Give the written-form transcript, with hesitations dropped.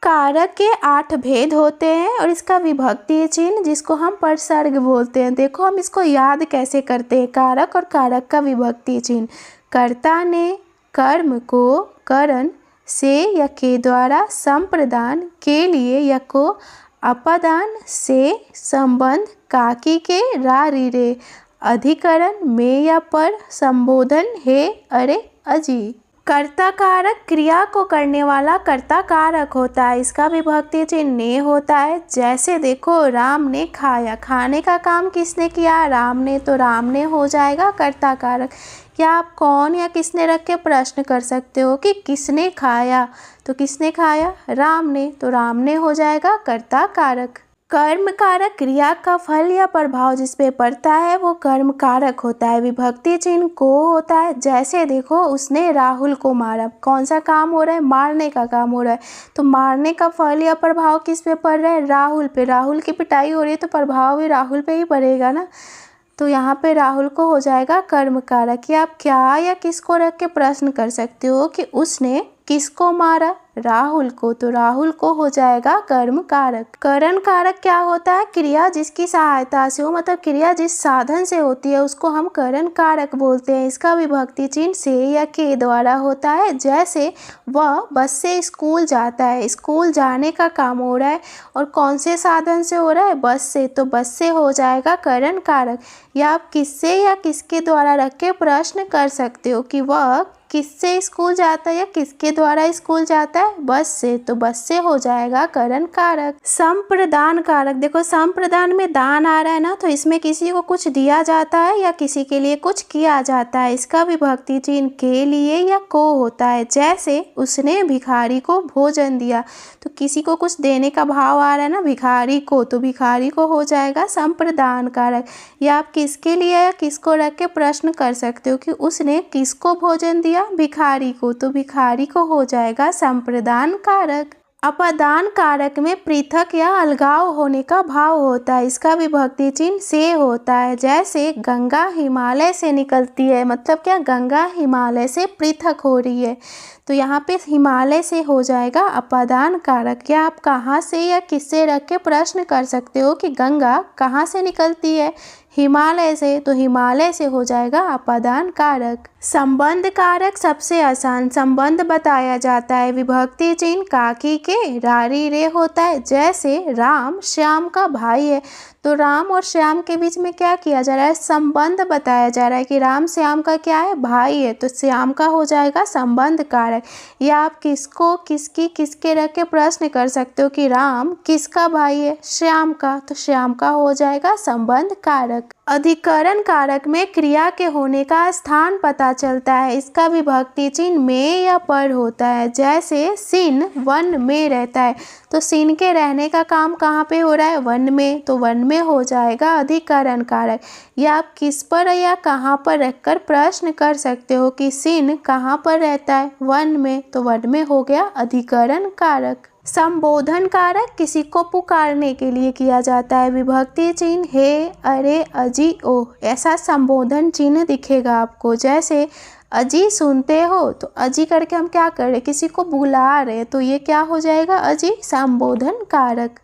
कारक के 8 भेद होते हैं और इसका विभक्ति चिन्ह जिसको हम परसर्ग बोलते हैं। देखो हम इसको याद कैसे करते हैं। कारक और कारक का विभक्ति चिन्ह। कर्ता ने कर्म को करण से या के द्वारा संप्रदान के लिए या को अपादान से संबंध काकी के रा री रे अधिकरण में या पर संबोधन हे अरे अजी। कर्ता कारक क्रिया को करने वाला कर्ता कारक होता है। इसका विभक्ति चिन्ह ने होता है। जैसे देखो राम ने खाया, खाने का काम किसने किया? राम ने, तो राम ने हो जाएगा कर्ता कारक। या आप कौन या किसने रख के प्रश्न कर सकते हो कि किसने खाया, तो किसने खाया? राम ने, तो राम ने हो जाएगा कर्ता कारक। कर्म कारक क्रिया का फल या प्रभाव जिस पे पड़ता है वो कर्म कारक होता है। विभक्ति चिन्ह को होता है। जैसे देखो उसने राहुल को मारा, कौन सा काम हो रहा है? मारने का काम हो रहा है। तो मारने का फल या प्रभाव किस पे पड़ रहा है? राहुल पे। राहुल की पिटाई हो रही है तो प्रभाव भी राहुल पे ही पड़ेगा ना। तो यहाँ पे राहुल को हो जाएगा कर्म कारक। या आप क्या या किसको रख के प्रश्न कर सकते हो कि उसने किसको मारा? राहुल को, तो राहुल को हो जाएगा कर्म कारक। करण कारक क्या होता है? क्रिया जिसकी सहायता से हो, मतलब क्रिया जिस साधन से होती है उसको हम करण कारक बोलते हैं। इसका विभक्ति चिन्ह से या के द्वारा होता है। जैसे वह बस से स्कूल जाता है, स्कूल जाने का काम हो रहा है और कौन से साधन से हो रहा है? बस से, तो बस से हो जाएगा करण कारक। या आप किससे या किसके द्वारा रख के प्रश्न कर सकते हो कि वह किससे स्कूल जाता है या किसके द्वारा स्कूल जाता है? बस से, तो बस से हो जाएगा करण कारक। संप्रदान कारक, देखो संप्रदान में दान आ रहा है ना, तो इसमें किसी को कुछ दिया जाता है या किसी के लिए कुछ किया जाता है। इसका विभक्ति चिन्ह के लिए या को होता है। जैसे उसने भिखारी को भोजन दिया, तो किसी को कुछ देने का भाव आ रहा है ना, भिखारी को, तो भिखारी को हो जाएगा संप्रदान कारक। या आप किसके लिए या किसको रख के प्रश्न कर सकते हो कि उसने किसको भोजन दिया? भिखारी को, तो भिखारी को हो जाएगा संप्रदान कारक। अपादान कारक में पृथक या अलगाव होने का भाव होता है। इसका विभक्ति चिन्ह से होता है। जैसे गंगा हिमालय से निकलती है, मतलब क्या? गंगा हिमालय से पृथक हो रही है, तो यहाँ पे हिमालय से हो जाएगा अपादान कारक। या आप कहाँ से या किससे रख के प्रश्न कर सकते हो कि गंगा कहाँ से निकलती है? हिमालय से, तो हिमालय से हो जाएगा अपादान कारक। संबंध कारक सबसे आसान संबंध बताया जाता है। विभक्ति चिन्ह काकी के रारी रे होता है। जैसे राम श्याम का भाई है, तो राम और श्याम के बीच में क्या किया जा रहा है? संबंध बताया जा रहा है कि राम श्याम का क्या है? भाई है, तो श्याम का हो जाएगा संबंध कारक। या आप किसको, किसकी, किसके रख के प्रश्न कर सकते हो कि राम किसका भाई है? श्याम का, तो श्याम का हो जाएगा संबंध कारक। अधिकरण कारक में क्रिया के होने का स्थान पता चलता है। इसका विभक्ति चिन्ह में या पर होता है। जैसे सिन वन में रहता है, तो सिन के रहने का काम कहाँ पे हो रहा है? वन में, तो वन में हो जाएगा अधिकरण कारक। या आप किस पर या कहाँ पर रखकर प्रश्न कर सकते हो कि सिन कहाँ पर रहता है? वन में, तो वन में हो गया अधिकरण कारक। संबोधन कारक किसी को पुकारने के लिए किया जाता है। विभक्ति चिन्ह हे अरे अजी ओ, ऐसा संबोधन चिन्ह दिखेगा आपको। जैसे अजी सुनते हो, तो अजी करके हम क्या कर रहे हैं? किसी को बुला रहे हैं, तो ये क्या हो जाएगा? अजी संबोधन कारक।